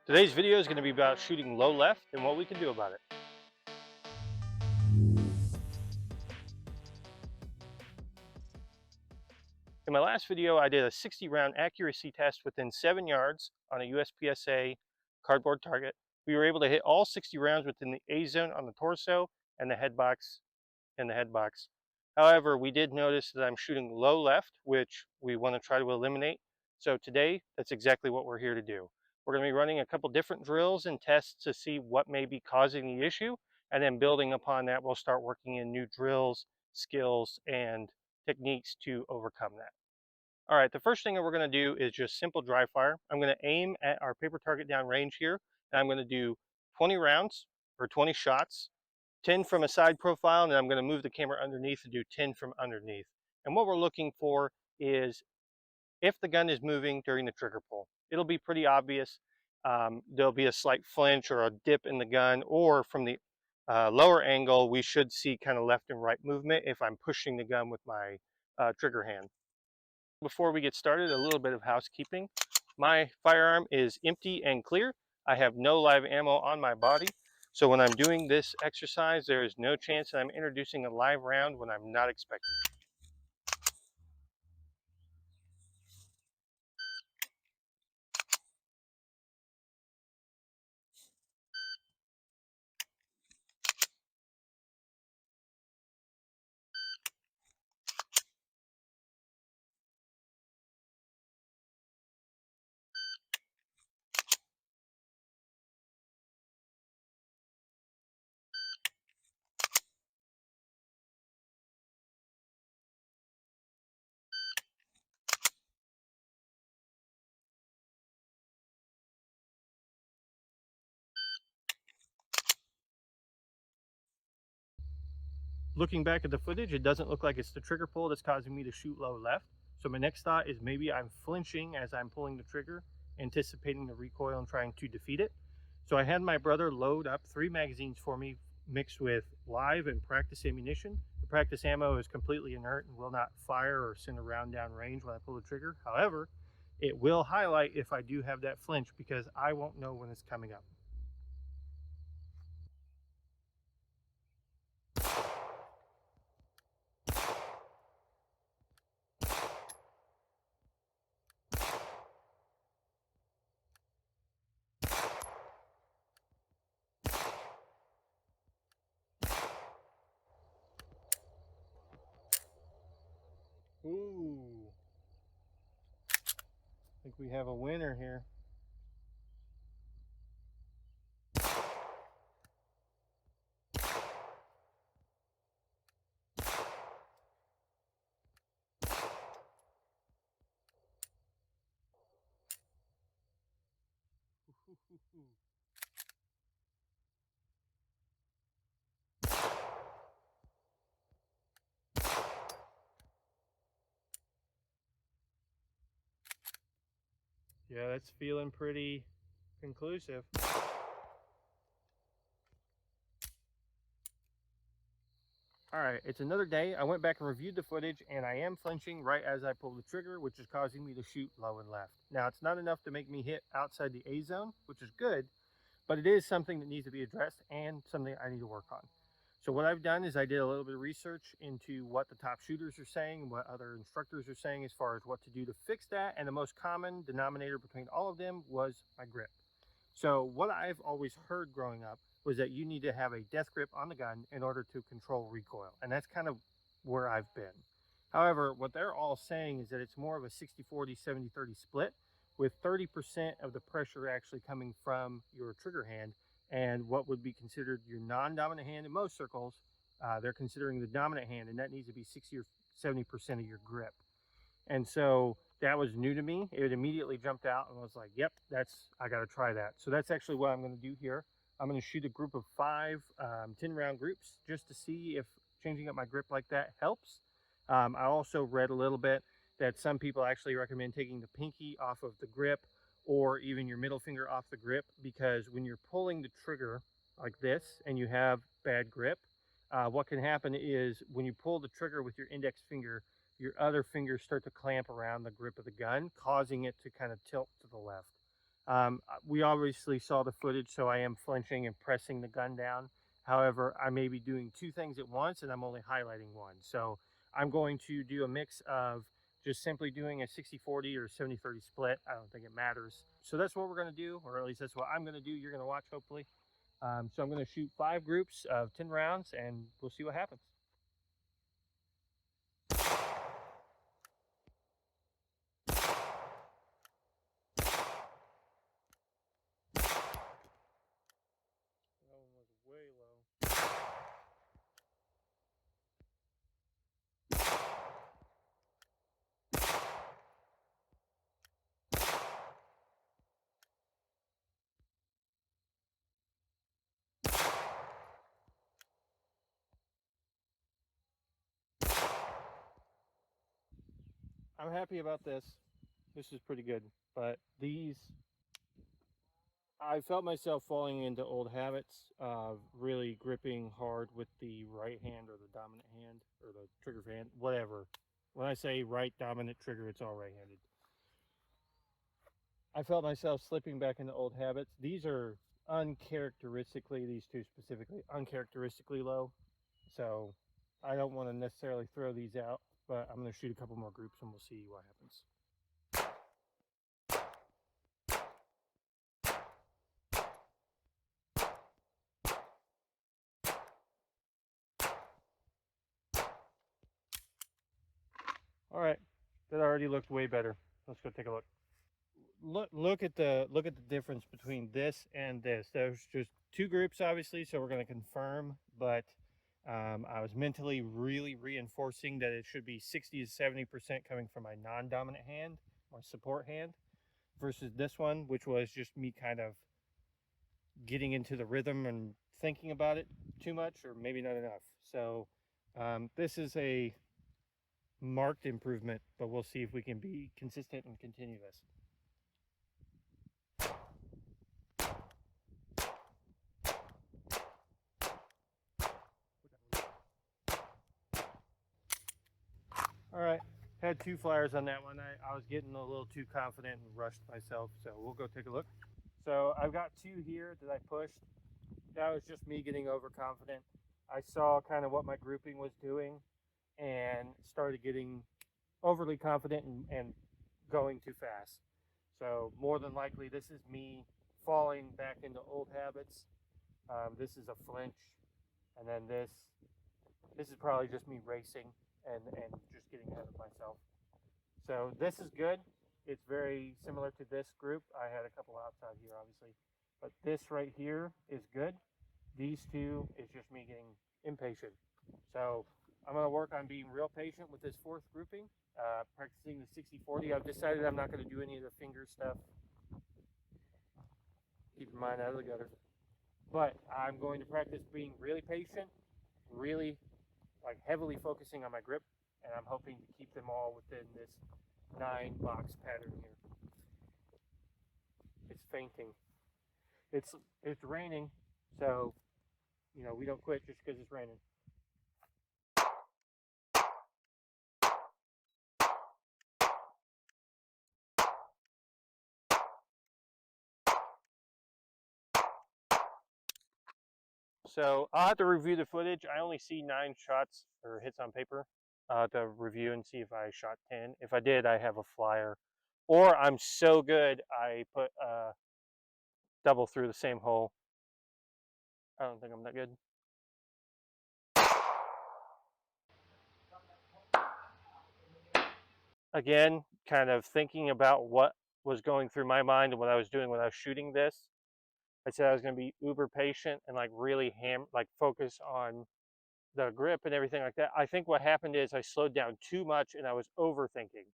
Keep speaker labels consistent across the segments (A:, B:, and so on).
A: Today's video is going to be about shooting low left and what we can do about it. In my last video, I did a 60 round accuracy test within 7 yards on a USPSA cardboard target. We were able to hit all 60 rounds within the A zone on the torso and the head box However, we did notice that I'm shooting low left, which we want to try to eliminate. So today, that's exactly what we're here to do. We're going to be running a couple different drills and tests to see what may be causing the issue. And then building upon that, we'll start working in new drills, skills, and techniques to overcome that. All right, the first thing that we're going to do is just simple dry fire. I'm going to aim at our paper target down range here, and I'm going to do 20 rounds or 20 shots, 10 from a side profile, and then I'm going to move the camera underneath and do 10 from underneath. And what we're looking for is if the gun is moving during the trigger pull. It'll be pretty obvious. There'll be a slight flinch or a dip in the gun, or from the lower angle, we should see kind of left and right movement if I'm pushing the gun with my trigger hand. Before we get started, a little bit of housekeeping. My firearm is empty and clear. I have no live ammo on my body. So when I'm doing this exercise, there is no chance that I'm introducing a live round when I'm not expecting. Looking back at the footage, it doesn't look like it's the trigger pull that's causing me to shoot low left. So my next thought is maybe I'm flinching as I'm pulling the trigger, anticipating the recoil and trying to defeat it. So I had my brother load up 3 magazines for me mixed with live and practice ammunition. The practice ammo is completely inert and will not fire or send a round down range when I pull the trigger. However, it will highlight if I do have that flinch because I won't know when it's coming up. Ooh. I think we have a winner here. Yeah, that's feeling pretty conclusive. All right, it's another day. I went back and reviewed the footage, and I am flinching right as I pull the trigger, which is causing me to shoot low and left. Now, it's not enough to make me hit outside the A zone, which is good, but it is something that needs to be addressed and something I need to work on. So what I've done is I did a little bit of research into what the top shooters are saying, what other instructors are saying as far as what to do to fix that, and the most common denominator between all of them was my grip. So what I've always heard growing up was that you need to have a death grip on the gun in order to control recoil. And that's kind of where I've been. However, what they're all saying is that it's more of a 60-40, 70-30 split, with 30% of the pressure actually coming from your trigger hand, and what would be considered your non-dominant hand in most circles, they're considering the dominant hand, and that needs to be 60 or 70% of your grip. And so that was new to me. It immediately jumped out and was like, yep, I got to try that. So that's actually what I'm going to do here. I'm going to shoot a group of 5 10 round groups just to see if changing up my grip like that helps. I also read a little bit that some people actually recommend taking the pinky off of the grip or even your middle finger off the grip, because when you're pulling the trigger like this and you have bad grip, what can happen is when you pull the trigger with your index finger, your other fingers start to clamp around the grip of the gun, causing it to kind of tilt to the left. We obviously saw the footage, so I am flinching and pressing the gun down. However, I may be doing two things at once and I'm only highlighting one. So I'm going to do a mix of just simply doing a 60-40 or 70-30 split. I don't think it matters. So that's what we're going to do, or at least that's what I'm going to do. You're going to watch, hopefully. So I'm going to shoot 5 groups of 10 rounds and we'll see what happens. That one was way low. I'm happy about this. This is pretty good. But these, I felt myself falling into old habits of really gripping hard with the right hand or the dominant hand or the trigger hand, whatever. When I say right dominant trigger, it's all right handed. I felt myself slipping back into old habits. These are uncharacteristically, these two specifically, uncharacteristically low. So I don't want to necessarily throw these out, but I'm going to shoot a couple more groups and we'll see what happens. All right, that already looked way better. Let's go take a look. Look at the difference between this and this. There's just two groups, obviously, so we're going to confirm. But I was mentally really reinforcing that it should be 60 to 70% coming from my non-dominant hand, my support hand, versus this one, which was just me kind of getting into the rhythm and thinking about it too much, or maybe not enough. So this is a marked improvement, but we'll see if we can be consistent and continue this. All right, had 2 flyers on that one. I was getting a little too confident and rushed myself, so we'll go take a look. So I've got 2 here that I pushed. That was just me getting overconfident. I saw kind of what my grouping was doing and started getting overly confident and going too fast. So more than likely, this is me falling back into old habits. This is a flinch, and then this is probably just me racing and just getting ahead of myself. So this is good. It's very similar to this group. I had a couple outside here, obviously, but this right here is good. These two is just me getting impatient. So I'm going to work on being real patient with this 4th grouping, practicing the 60-40. I've decided I'm not going to do any of the finger stuff. Keep your mind out of the gutter. But I'm going to practice being really patient, really like heavily focusing on my grip, and I'm hoping to keep them all within this 9-box pattern here. It's fainting. It's raining, so you know we don't quit just because it's raining. So I'll have to review the footage. I only see 9 shots or hits on paper. I'll have to review and see if I shot 10. If I did, I have a flyer. Or I'm so good, I put double through the same hole. I don't think I'm that good. Again, kind of thinking about what was going through my mind and what I was doing when I was shooting this. I said I was going to be uber patient and like really focus on the grip and everything like that. I think what happened is I slowed down too much and I was overthinking.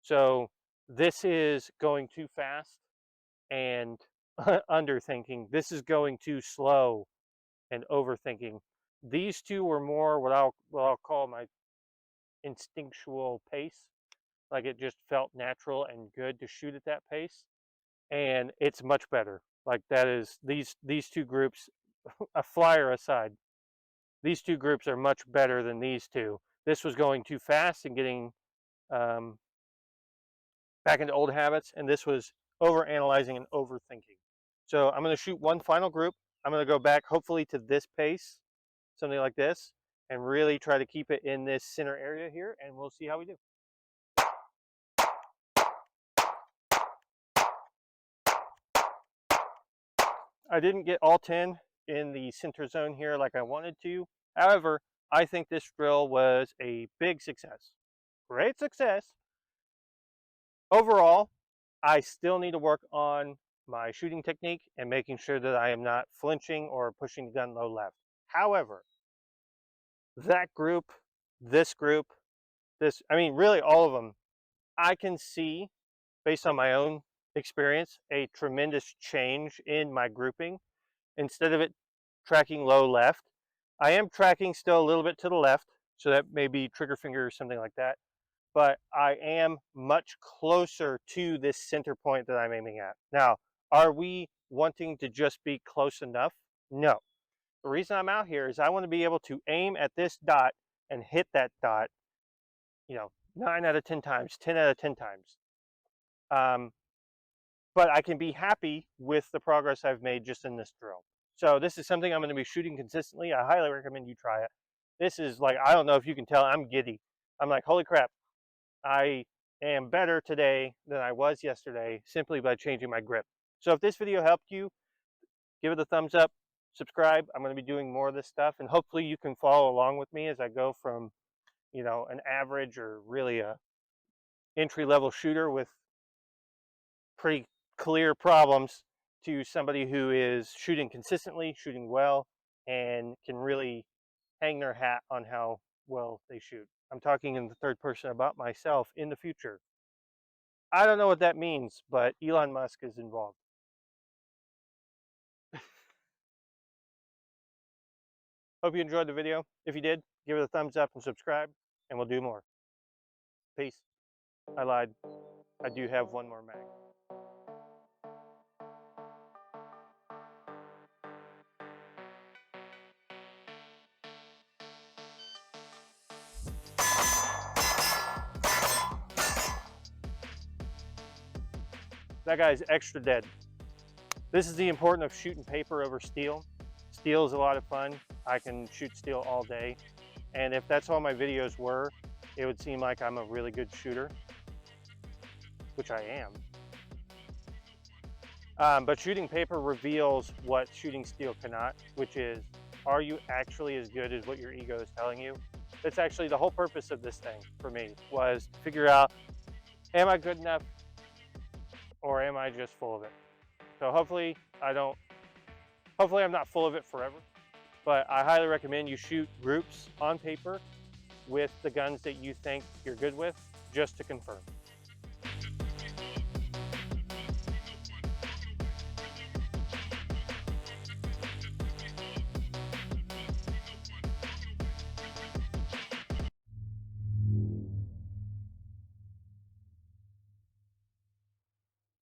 A: So this is going too fast and underthinking. This is going too slow and overthinking. These two were more what I'll call my instinctual pace. Like it just felt natural and good to shoot at that pace, and it's much better. Like that is these two groups, a flyer aside, these two groups are much better than these two. This was going too fast and getting back into old habits, and this was over analyzing and overthinking. So I'm going to shoot one final group. I'm going to go back hopefully to this pace, something like this, and really try to keep it in this center area here, and we'll see how we do. I didn't get all 10 in the center zone here like I wanted to. However, I think this drill was a big success. Great success. Overall, I still need to work on my shooting technique and making sure that I am not flinching or pushing the gun low left. However, that group, this group, this, I mean, really all of them, I can see, based on my own experience, a tremendous change in my grouping. Instead of it tracking low left, I am tracking still a little bit to the left, so that may be trigger finger or something like that, but I am much closer to this center point that I'm aiming at. Now, are we wanting to just be close enough? No. The reason I'm out here is I want to be able to aim at this dot and hit that dot, 9 out of 10 times, 10 out of 10 times. But I can be happy with the progress I've made just in this drill. So this is something I'm going to be shooting consistently. I highly recommend you try it. This is like, I don't know if you can tell, I'm giddy. I'm like, holy crap, I am better today than I was yesterday simply by changing my grip. So if this video helped you, give it a thumbs up, subscribe. I'm going to be doing more of this stuff, and hopefully you can follow along with me as I go from, an average or really a entry-level shooter with pretty clear problems to somebody who is shooting consistently, shooting well, and can really hang their hat on how well they shoot. I'm talking in the third person about myself in the future. I don't know what that means, but Elon Musk is involved. Hope you enjoyed the video. If you did, give it a thumbs up and subscribe, and we'll do more. Peace. I lied. I do have one more mag. That guy's extra dead. This is the importance of shooting paper over steel. Steel is a lot of fun. I can shoot steel all day. And if that's all my videos were, it would seem like I'm a really good shooter, which I am. But shooting paper reveals what shooting steel cannot, which is, are you actually as good as what your ego is telling you? That's actually the whole purpose of this thing for me, was to figure out, am I good enough or am I just full of it? So hopefully I'm not full of it forever, but I highly recommend you shoot groups on paper with the guns that you think you're good with, just to confirm.